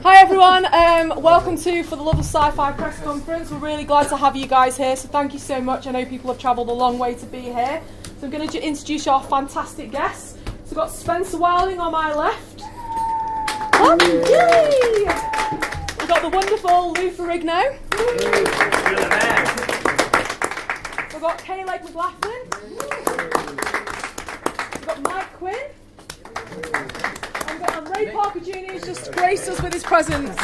Hi everyone, welcome to For the Love of Sci-Fi press conference. We're really glad to have you guys here, so thank you so much. I know people have travelled a long way to be here. So I'm going to introduce our fantastic guests. So we've got Spencer Wilding on my left. Yay! We've got the wonderful Lou Ferrigno. We've got Mclaughlin. We've got Mike Quinn. And Ray Parker Jr. has just graced us with his presence.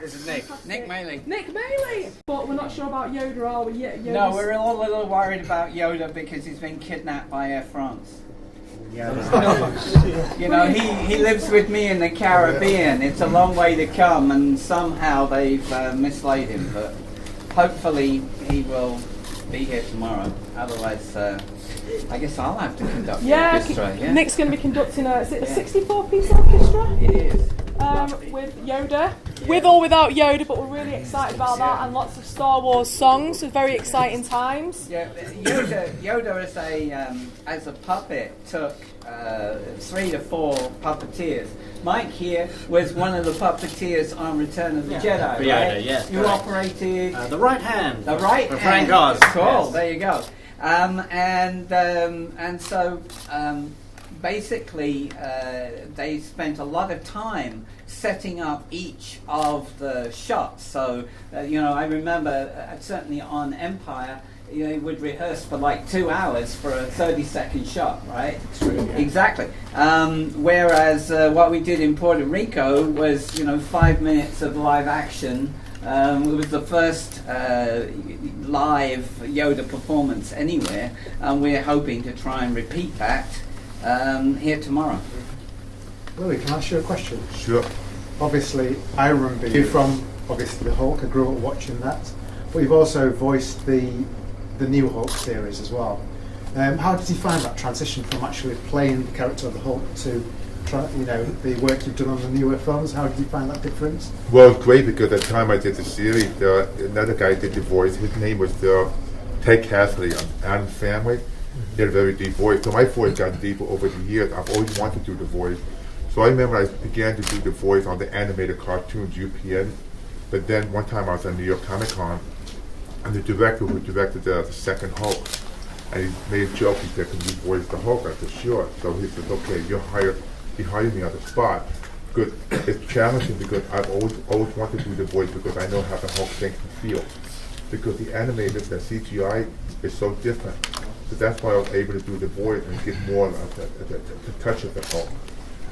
This is Nick Maley. Nick Maley! But we're not sure about Yoda, are we? No, we're all a little worried about Yoda because he's been kidnapped by Air France. You know, he lives with me in the Caribbean. It's a long way to come, and somehow they've mislaid him. But hopefully he will be here tomorrow. Otherwise, I guess I'll have to conduct the orchestra. Yeah, Nick's going to be conducting a 64-piece orchestra? It is. With Yoda. With or without Yoda, but we're really excited about that, and lots of Star Wars songs, so very exciting times. Yeah, Yoda as a puppet took 3 to 4 puppeteers. Mike here was one of the puppeteers on Return of the Jedi, right? Yoda, yes. You operated the right hand. The right for hand. Frank Oz. Cool. Yes. There you go. And so basically, they spent a lot of time setting up each of the shots. So, I remember certainly on Empire, they would rehearse for like 2 hours for a 30-second shot, right? True, yeah. Exactly. Whereas what we did in Puerto Rico was, 5 minutes of live action. It was the first live Yoda performance anywhere, and we're hoping to try and repeat that here tomorrow. Louis, can I ask you a question? Sure. Obviously, I remember you from, obviously, the Hulk. I grew up watching that. But you've also voiced the new Hulk series as well. How did you find that transition from actually playing the character of the Hulk to the work you've done on the newer films? How did you find that difference? Well, it's great because at the time I did the series, another guy did the voice. His name was Ted Cassidy on Addams Family. He had a very deep voice. So my voice got deeper over the years. I've always wanted to do the voice. So I remember I began to do the voice on the animated cartoons, UPN. But then one time I was at New York Comic Con, and the director who directed the second Hulk, and he made a joke. He said, "Can you voice the Hulk?" I said, "Sure." So he said, "Okay, he hired me on the spot." Because it's challenging because I've always wanted to do the voice because I know how the Hulk thinks and feels. Because the animated, the CGI is so different. So that's why I was able to do the voice and get more of the touch of the Hulk.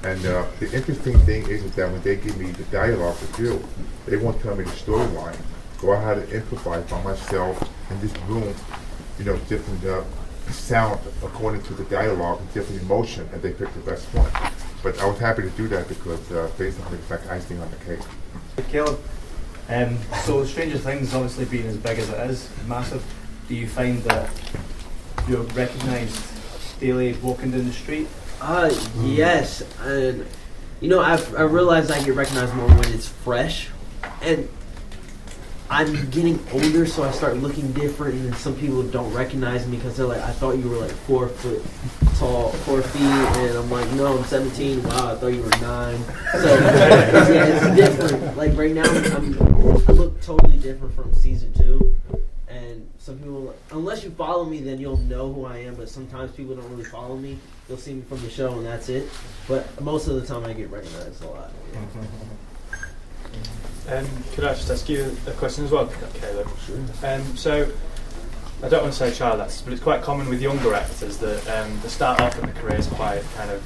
And the interesting thing is that when they give me the dialogue to do, they won't tell me the storyline. So I had to improvise by myself in this room, different sound according to the dialogue and different emotion, and they picked the best one. But I was happy to do that because basically it's like icing on the cake. Caleb, so Stranger Things obviously being as big as it is, massive, do you find that you're recognised daily walking down the street? Yes, and I realize I get recognized more when it's fresh, and I'm getting older, so I start looking different, and some people don't recognize me because they're like, "I thought you were like 4 foot tall, 4 feet," and I'm like, "No, I'm 17. Wow, I thought you were 9." So it's different. Like right now, I look totally different from season 2. And some people, unless you follow me, then you'll know who I am. But sometimes people don't really follow me. They'll see me from the show, and that's it. But most of the time, I get recognized a lot. Yeah. Could I just ask you a question as well, Caleb? Sure. So, I don't want to say child actors, but it's quite common with younger actors that they start off in the careers quite kind of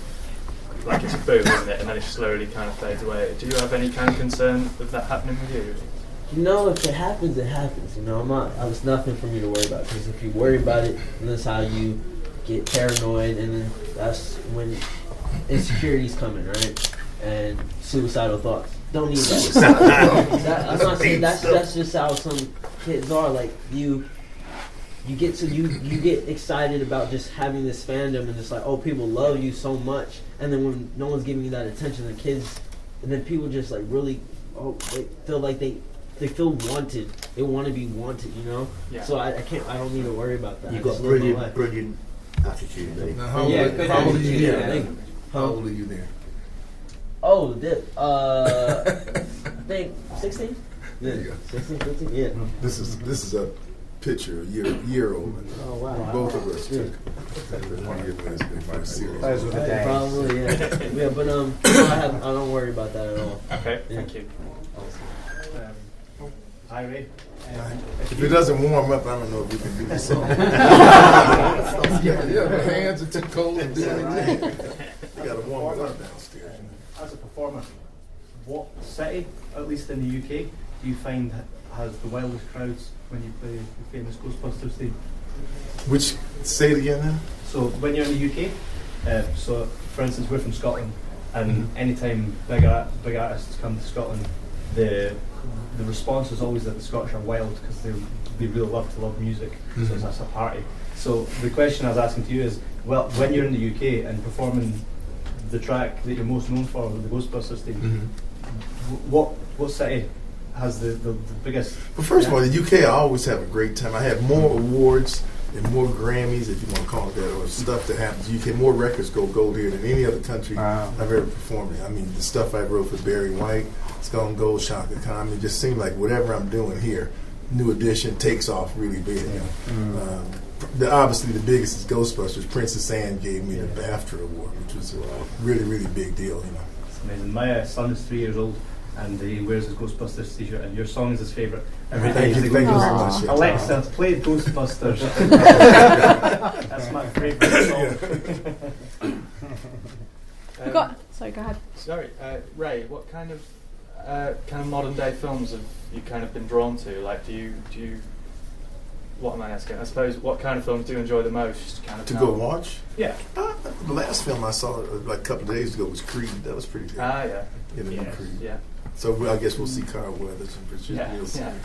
like it's a boom, isn't it? And then it slowly kind of fades away. Do you have any kind of concern of that happening with you? If it happens, it happens. It's nothing for me to worry about. Because if you worry about it, then that's how you get paranoid, and then that's when insecurity's coming, right? And suicidal thoughts. Don't need that. I'm not saying that's just how some kids are. Like you get excited about just having this fandom, and it's like, oh, people love you so much, and then when no one's giving you that attention, the kids, and then people just like really, they feel like they feel wanted. They want to be wanted, Yeah. So I don't need to worry about that. You've got brilliant attitude, mate. How old are you there? How old are you there? Oh, I think 16. There you go. 16, 15. Yeah. This is a picture, a year old. Oh wow. Both of us took. One year when it's been my series. Those were the days. Probably, yeah. Yeah, but I don't worry about that at all. Okay, Yeah. thank you. Hi, Ray. If it doesn't warm up, I don't know if we can do the song. Yeah, my hands are too cold to do anything. You got to warm it up downstairs. As a performer, what city, at least in the UK, do you find has the wildest crowds when you play the famous Ghostbusters theme? Which, say it again now? So when you're in the UK, so for instance, we're from Scotland, and anytime big artists come to Scotland, the response is always that the Scottish are wild because they really love music, so that's a party. So the question I was asking to you is, well, when you're in the UK and performing the track that you're most known for, the Ghostbusters theme, what city has the biggest? Well, first of all, the UK, I always have a great time. I have more awards and more Grammys, if you want to call it that, or stuff that happens. UK, more records go gold here than any other country I've ever performed in. I mean, the stuff I wrote for Barry White, Skull and Gold, Shaka Khan, it just seemed like whatever I'm doing here, New Edition, takes off really big. Obviously, the biggest is Ghostbusters. Princess Anne gave me the BAFTA award, which was a really, really big deal. It's amazing. My son is 3 years old, and he wears his Ghostbusters t-shirt, and your song is his favourite. Every day Thank you very much. Alexa, play Ghostbusters. That's my favourite song. Sorry, go ahead. Sorry, Ray. What kind of modern day films have you kind of been drawn to? Like, do you? What am I asking? I suppose, what kind of films do you enjoy the most? Kind of To go watch? Yeah. The last film I saw like a couple of days ago was Creed. That was pretty good. Yeah. Creed. Yeah. So I guess we'll see Carl Weathers and Virginia Nielsen.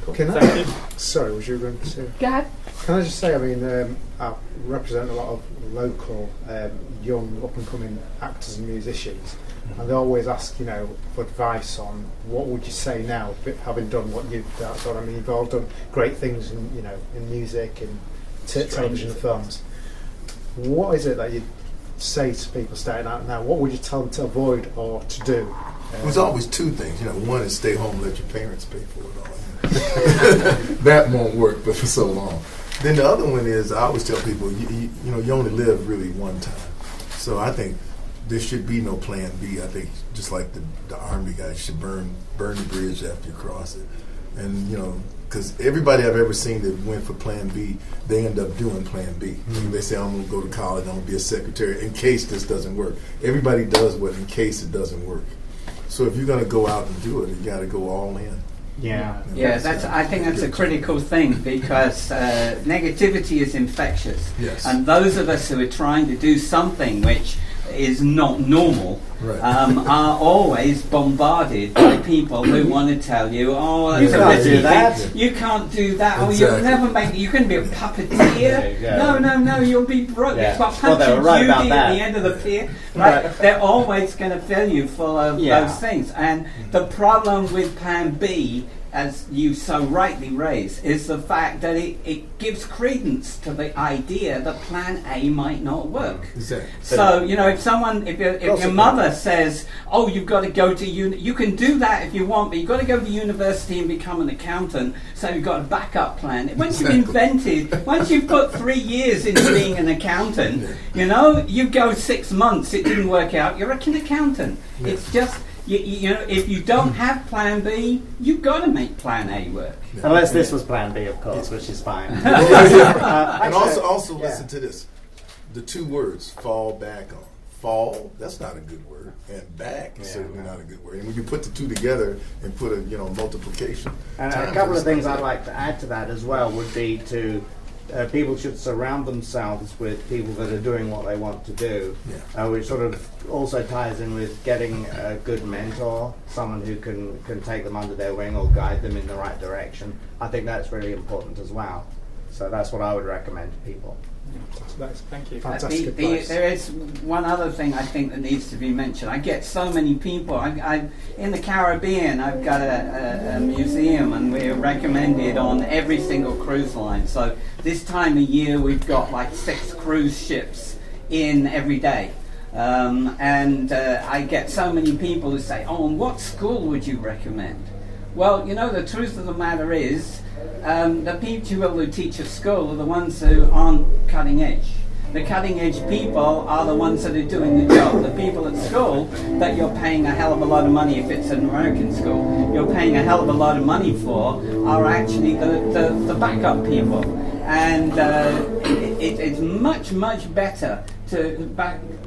Cool. Can Thank you. Sorry, was you going to say? Go ahead. Can I just say, I mean, I represent a lot of local, young, up-and-coming actors and musicians, and they always ask, for advice on what would you say now, having done what you've done. So, I mean, you've all done great things in, in music and television and films. What is it that you say to people starting out now? What would you tell them to avoid or to do? There's always two things. One is stay home and let your parents pay for it all. That won't work, but for so long. Then the other one is, I always tell people, you only live really one time. So I think there should be no plan B. I think just like the Army guys should burn the bridge after you cross it. And, because everybody I've ever seen that went for plan B, they end up doing plan B. They say, I'm going to go to college, I'm going to be a secretary in case this doesn't work. Everybody does what in case it doesn't work. So if you're going to go out and do it, you got to go all in. Yeah. I think that's a critical thing because negativity is infectious. Yes. And those of us who are trying to do something which is not normal are always bombarded by people who want to tell you, you can't do that. You can't do that. Exactly. Or you'll never make. You can be a puppeteer. No. You'll be broke. Yeah. It's what Well, they Punch were right and about Judy that. at the end of the pier. Right? They're always going to fill you full of those things. And the problem with Plan B, as you so rightly raise, is the fact that it gives credence to the idea that Plan A might not work. Exactly. So, if your mother says, oh, you've got to go to you can do that if you want, but you've got to go to university and become an accountant, so you've got a backup plan. Once you've put 3 years into being an accountant, you go 6 months, it didn't work out, you're an accountant. Yeah. It's just... if you don't have Plan B, you've got to make Plan A work. Yeah. Unless this was Plan B, of course, which is fine. And also listen to this. The two words, fall back on. Fall, that's not a good word. And back is certainly not a good word. And when you put the two together and put a multiplication. And a couple of things I'd like to add to that as well would be to people should surround themselves with people that are doing what they want to do, which sort of also ties in with getting a good mentor, someone who can take them under their wing or guide them in the right direction. I think that's really important as well. So that's what I would recommend to people. Thank you. Fantastic advice. There is one other thing I think that needs to be mentioned. I get so many people. I in the Caribbean, I've got a museum, and we're recommended on every single cruise line. So this time of year, we've got like 6 cruise ships in every day. And I get so many people who say, oh, and what school would you recommend? Well, you know, the truth of the matter is, the people who teach at school are the ones who aren't cutting edge. The cutting edge people are the ones that are doing the job. The people at school that you're paying a hell of a lot of money, if it's an American school, you're paying a hell of a lot of money for, are actually the backup people. And it's much, much better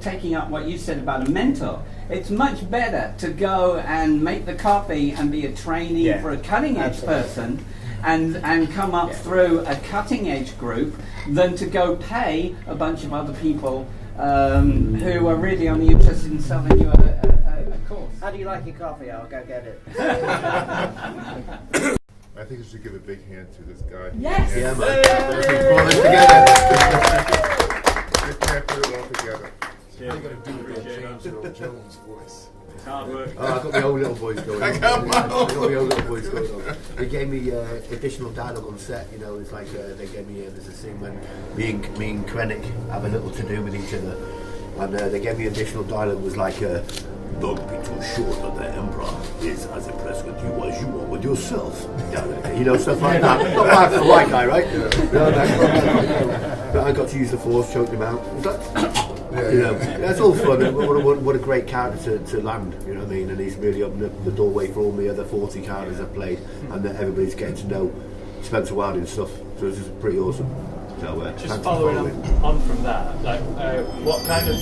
taking up what you said about a mentor. It's much better to go and make the copy and be a trainee for a cutting edge person and come up through a cutting edge group than to go pay a bunch of other people who are really only interested in selling you a course. How do you like your coffee? I'll go get it. I think you should give a big hand to this guy. Yes! Yeah, man. You can't put it all together. What are you going to do with that James Earl Jones voice? Hard work. Oh, I got my own little voice going on. I got my own voice going on. They gave me additional dialogue on set, you know, it's like they gave me, there's a scene when me and Krennic have a little to-do with each other, and they gave me additional dialogue, was like, don't be too sure that the Emperor is as impressed with you as you are with yourself. You know, stuff like that. Not bad for the white guy, right? But I got to use the Force, choked him out. You know, that's all fun. What a great character to land, you know what I mean? And he's really opened up the doorway for all the other 40 characters I've played, and that everybody's getting to know Spencer Wilde and stuff. So it's just pretty awesome. So, just following on from that, like, what kind of,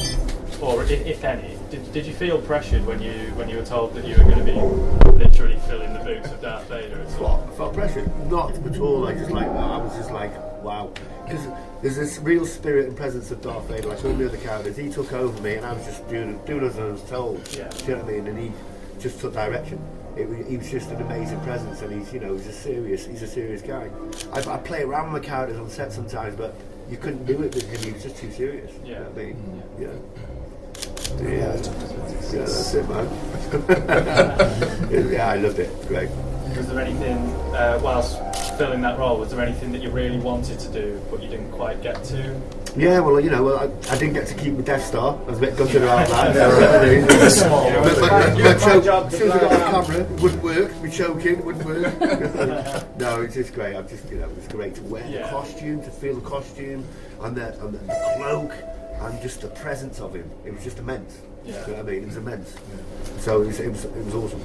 or if any, did you feel pressured when you were told that you were going to be literally filling the boots of Darth Vader? I felt pressured? Not at all. I was just like, wow. Because there's this real spirit and presence of Darth Vader, like all the other characters. He took over me, and I was just doing as I was told. Yeah. Do you know what I mean? And he just took direction. He was just an amazing presence, and he's a serious guy. I play around with my characters on set sometimes, but you couldn't do it with him. He was just too serious. Yeah. You know what I mean? Yeah. Yeah, that's it, man. Yeah, I loved it. It's great. Was there anything, whilst filling that role, was there anything that you really wanted to do but you didn't quite get to? Yeah, well, you know, I didn't get to keep the Death Star. I was a bit gutted about that. Small. As soon as I got on camera, it wouldn't work. My choking wouldn't work. No, it's just great. It was great to wear the costume, to feel the costume, and the cloak, and just the presence of him. It was just immense. Yeah. You know what I mean? It was immense. So it was awesome.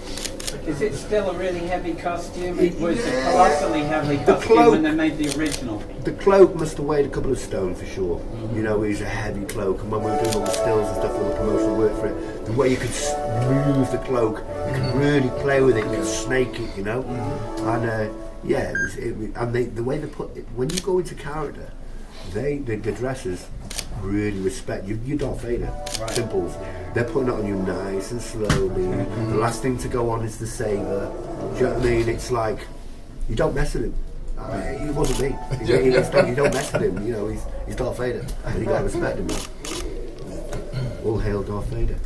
Is it still a really heavy costume? It was a colossally heavy costume when they made the original. The cloak must have weighed a couple of stone for sure. You know, it was a heavy cloak, and when we were doing all the stills and stuff, all the promotional work for it, the way you could move the cloak, you could really play with it, you could snake it, you know. And the way they put it, when you go into character, the dressers really respect you. You're Darth Vader, Simples. They're putting it on you nice and slowly. The last thing to go on is the saber. Do you know what I mean? It's like you don't mess with him. It wasn't me. You don't mess with him. You know, he's Darth Vader, and you got to respect him. All hail Darth Vader.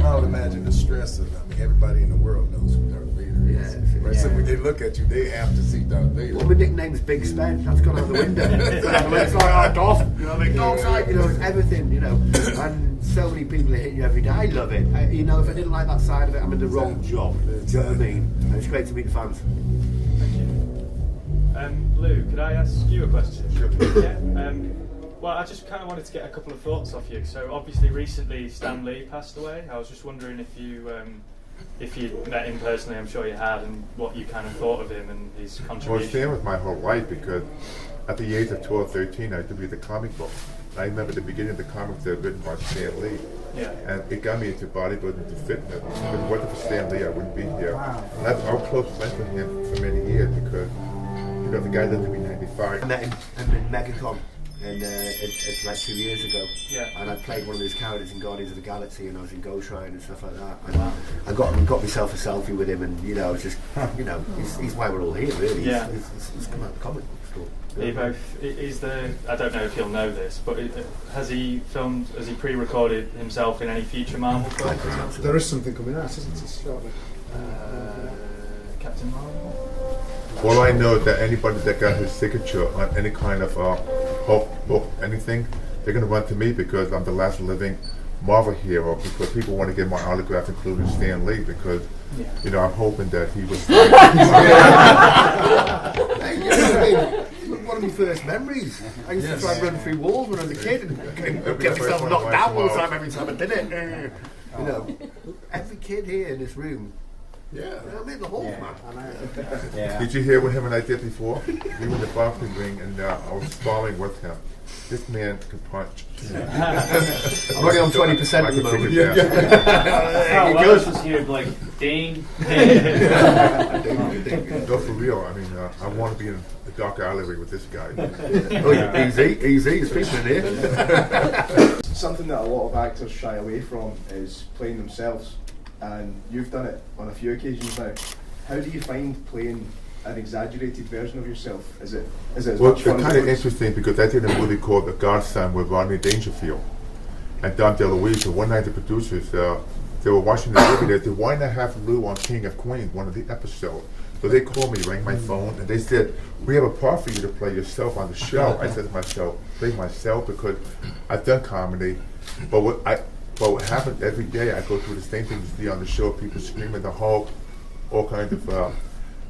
I would imagine the stress of, everybody in the world knows who Darth Vader is. Right? So when they look at you, they have to see Darth Vader. Well, my nickname's Big Spen. That's gone out the window. It's like, Darth, you know what I mean? Darth side, you know, it's everything, you know. And so many people are hitting you every day. I love it. You know, if I didn't like that side of it, I'm in the wrong job. Do you know what I mean? And it's great to meet the fans. Thank you. Lou, could I ask you a question? Sure. Yeah. Well, I just kind of wanted to get a couple of thoughts off you. So obviously recently Stan Lee passed away. I was just wondering if you met him personally. I'm sure you had, and what you kind of thought of him and his contribution. Well, same with my whole life, because at the age of 12, 13, I used to read the comic book. I remember the beginning of the comics that were written by Stan Lee. Yeah. And it got me into bodybuilding, to fitness. If it wasn't for Stan Lee, I wouldn't be here. Wow. And I was close friends with him for many years, because, you know, the guy lived to be 95. I met him in MegaCon. And it's like 2 years ago. Yeah. And I played one of his characters in Guardians of the Galaxy, and I was in Ghost Rider and stuff like that. And I got myself a selfie with him, and you know, just you know, he's why we're all here, really. Yeah. He's come out of the comic book store. He both is the. I don't know if you'll know this, but has he pre-recorded himself in any future Marvel films? There is something coming out, isn't it? Shortly. Captain Marvel. All I know is that anybody that got his signature on any kind of Hulk book, anything, they're going to run to me because I'm the last living Marvel hero, because people want to get my autograph, including Stan Lee, because you know, I'm hoping that he was. One of my first memories. I used to try and run through walls when I was a kid and get myself knocked down all the time every time I did it. You know, every kid here in this room. Yeah, I'm in the hall, man. Did you hear what him and I did before? We were in the boxing ring, and I was sparring with him. This man can punch. I'm only on 20% at the moment. Ghost was here like, ding. No, for real. I mean, I want to be in the dark alleyway with this guy. Easy. Speaking in here. Something that a lot of actors shy away from is playing themselves, and you've done it on a few occasions now. How do you find playing an exaggerated version of yourself? Is it as much fun? It's kind of interesting because I did a movie called The Godson with Rodney Dangerfield and Dom DeLuise. And one night the producers, they were watching the movie. They said, why not have Lou on King of Queens, one of the episodes? So they called me, rang my phone, and they said, we have a part for you to play yourself on the show. I said to myself, play myself, because I've done comedy, but what happens every day, I go through the same thing you see on the show, people screaming the Hulk, all kinds of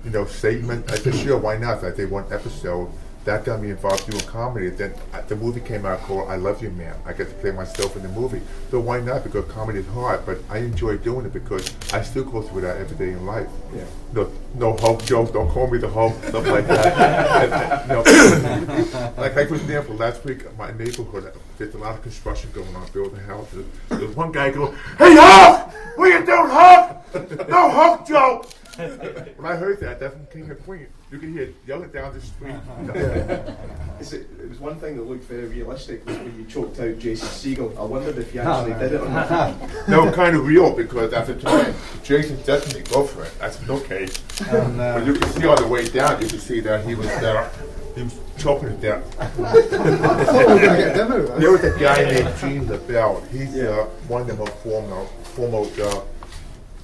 you know, statement. I said, sure, why not? I did one episode. That got me involved doing comedy. Then the movie came out called I Love You Man. I get to play myself in the movie. So why not? Because comedy is hard, but I enjoy doing it because I still go through that every day in life. Yeah. No Hulk jokes, don't call me the Hulk, stuff like that. Like for example, last week, my neighborhood, there's a lot of construction going on, building houses. There's one guy going, hey Hulk! What you doing, Hulk? No Hulk joke! When I heard that, that's from King of Queens. You can hear it yelling down the street. It was one thing that looked very realistic was when you choked out Jason Segel. I wondered if you actually did it or not. No, kind of real, because at the time, Jason definitely go for it. I said, okay. But you can see on the way down, you can see that he was choking to death. There was a guy named Gene LaBelle. He's one of the most foremost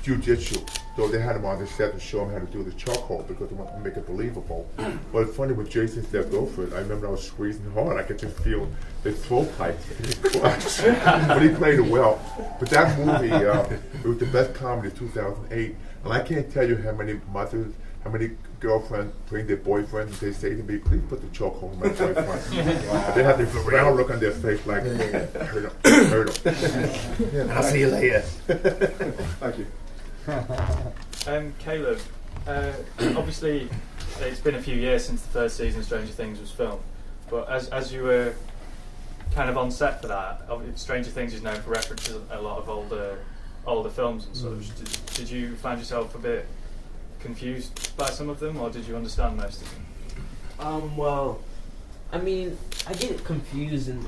jiu-jitsu. So they had him on the set to show him how to do the chokehold because they wanted to make it believable. But it's funny, when Jason stepped over it, I remember I was squeezing hard. I could just feel the throat pipes. But he played it well. But that movie, it was the best comedy of 2008. And I can't tell you how many mothers, how many girlfriends bring their boyfriends and they say to me, please put the chokehold on my boyfriend. They have this round look on their face like, hurt him. I'll see you later. Thank you. Caleb, obviously it's been a few years since the first season of Stranger Things was filmed, but as you were kind of on set for that, Stranger Things is known for references a lot of older films and such. Did you find yourself a bit confused by some of them, or did you understand most of them? Well, I mean, I get confused in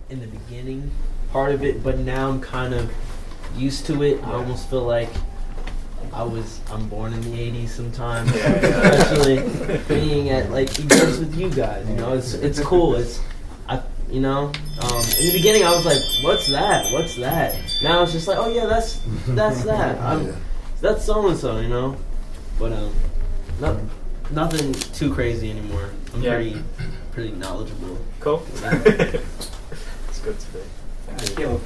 the beginning part of it, but now I'm kind of used to it. I almost feel like I'm born in the 80s sometimes, especially being at like events with you guys. You know, it's cool. In the beginning I was like, what's that? Now it's just like, oh yeah, that's that. That's so and so, you know. But nothing too crazy anymore. I'm pretty knowledgeable. Cool. It's good to be. Caleb,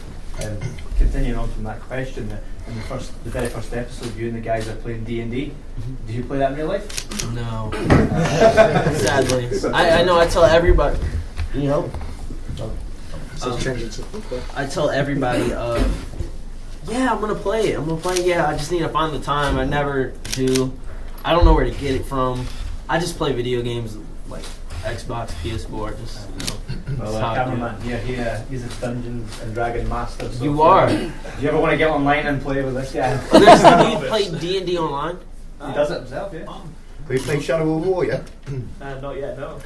continuing on from that question, in the very first episode, you and the guys are playing D&D. Did you play that in real life? No. Sadly. I know, I tell everybody, you know. I tell everybody, yeah, I'm going to play it. Yeah, I just need to find the time. I never do. I don't know where to get it from. I just play video games like Xbox, PS4, just, you know. Well, cameraman here, he's a Dungeons and Dragon master. So you are. Do you ever want to get online and play with this guy? Do you play D&D online? He does it himself, yeah. Have you played Shadow of War yet? Not yet, no.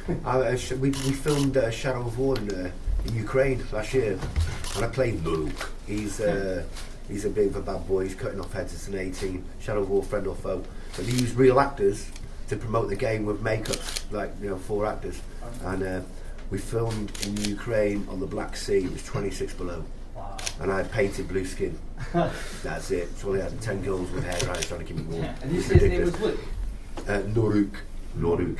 We filmed Shadow of War in Ukraine last year, and I played Luke. He's a bit of a bad boy. He's cutting off heads. It's an 18. Shadow of War, friend or foe. But they use real actors to promote the game with makeup, like 4 actors, and we filmed in Ukraine on the Black Sea. It was 26 below. Wow. And I had painted blue skin. That's it. So I had 10 girls with hair dryers trying to keep me warm. And you said his name was Luke? Noruk.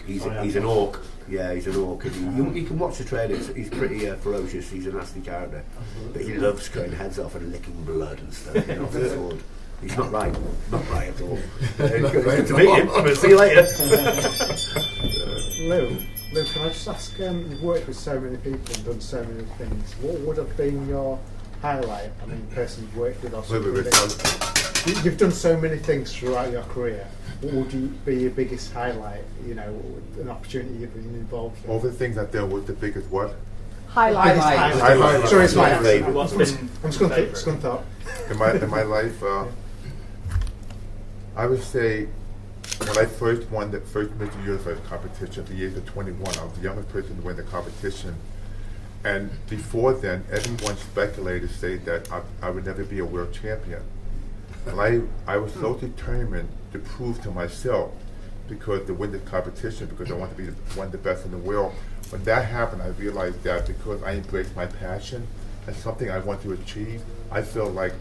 He's an orc. Yeah, he's an orc. And you can watch the trailer. He's pretty ferocious. He's a nasty character, but he loves cutting heads off and licking blood and stuff off his sword. He's not right at all. Good to meet him. I'm going to see you later. Lou, can I just ask? You've worked with so many people and done so many things. What would have been your highlight? I mean, the person you've worked with or something. You've done so many things throughout your career. What would be your biggest highlight? You know, an opportunity you've been involved in. All the things I've done was the biggest what? Highlight. Sorry, it's my favourite. What's been I'm just going to thought. In my life, I would say when I first won the first Mr. Universe competition at the age of 21, I was the youngest person to win the competition. And before then, everyone speculated, saying that I would never be a world champion. And I was so determined to prove to myself, because to win the competition, because I want to be one of the best in the world. When that happened, I realized that because I embraced my passion and something I want to achieve, I feel like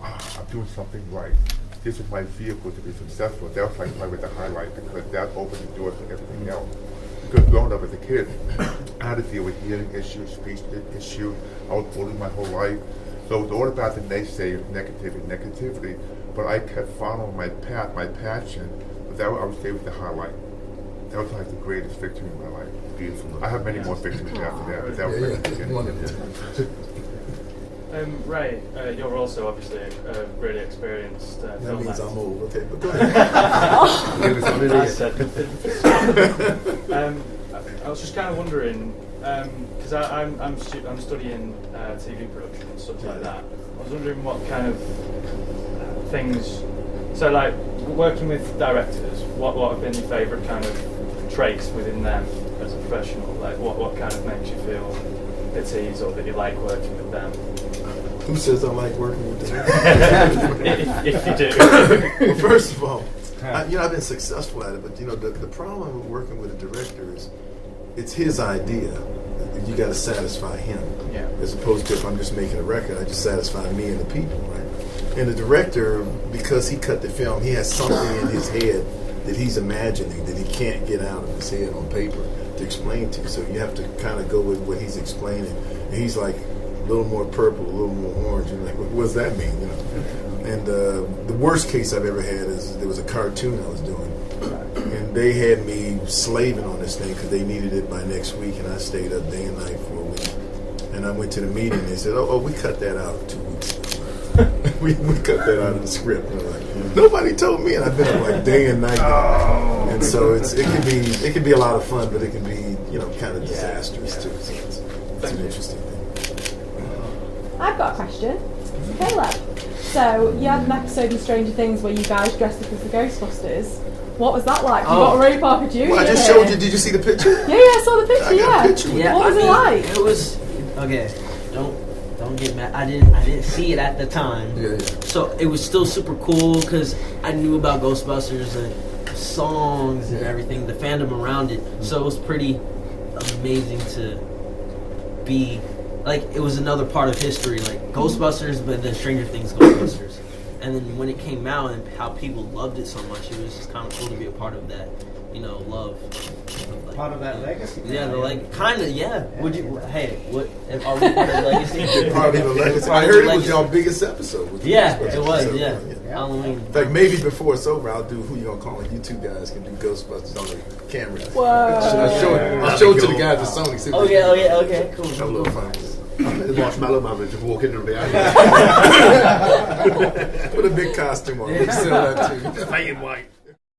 I'm doing something right. This is my vehicle to be successful. That was like probably the highlight, because that opened the doors to everything else. Because growing up as a kid, I had to deal with hearing issues, speech issues. I was bullied my whole life. So it was all about the naysayers, negativity. But I kept following my path, my passion. But that I would say was the highlight. That was like the greatest victory in my life. Beautiful. I have many more victories after that, but that was like the beginning. Ray, you're also obviously a really experienced That film means actor. I'm old. Okay, but go ahead. I said. I was just kind of wondering, because I'm studying TV production and stuff like that. I was wondering what kind of things. So, like working with directors, what have been your favourite kind of traits within them as a professional? Like what kind of makes you feel at ease or that you like working with them? Who says I like working with them? if you do. Well, first of all, I've been successful at it, but the problem with working with a director is it's his idea. You got to satisfy him. Yeah. As opposed to if I'm just making a record, I just satisfy me and the people, right? And the director, because he cut the film, he has something in his head that he's imagining that he can't get out of his head on paper to explain to you. So you have to kind of go with what he's explaining. And he's like, a little more purple, a little more orange. And like, what does that mean? And the worst case I've ever had is there was a cartoon I was doing, and they had me slaving on this thing because they needed it by next week, and I stayed up day and night for a week. And I went to the meeting, and they said, "Oh, we cut that out 2 weeks ago. we cut that out of the script." And I'm like, nobody told me, and I've been up like day and night. And so it can be a lot of fun, but it can be kind of disastrous too. So it's an interesting thing. I've got a question. Caleb. So, you had an episode in Stranger Things where you guys dressed up as the Ghostbusters. What was that like? You got Ray Parker Jr. Well, I just showed you. Did you see the picture? Yeah, I saw the picture. I got a picture. Yeah, what was it like? It was okay. Don't get mad. I didn't see it at the time. Yeah. So it was still super cool because I knew about Ghostbusters and songs and everything, the fandom around it. So it was pretty amazing to be. Like, it was another part of history, like Ghostbusters, but then Stranger Things Ghostbusters. And then when it came out and how people loved it so much, it was just kind of cool to be a part of that, love. Like, Part of that legacy. Yeah, kind of, yeah. Would you, hey, what, are we part of the legacy? Part of the legacy. I heard it was y'all biggest episode. Yeah, it was, yeah. Halloween. In fact, maybe before it's over, I'll do Who You Gonna Call It. You two guys can do Ghostbusters on the camera. Whoa. I'll show it to the guys at Sony. See what Okay, cool. have a little fun. The Marshmallow Man would just walk in and be out. Put a big costume on. Sell that too. Fade white.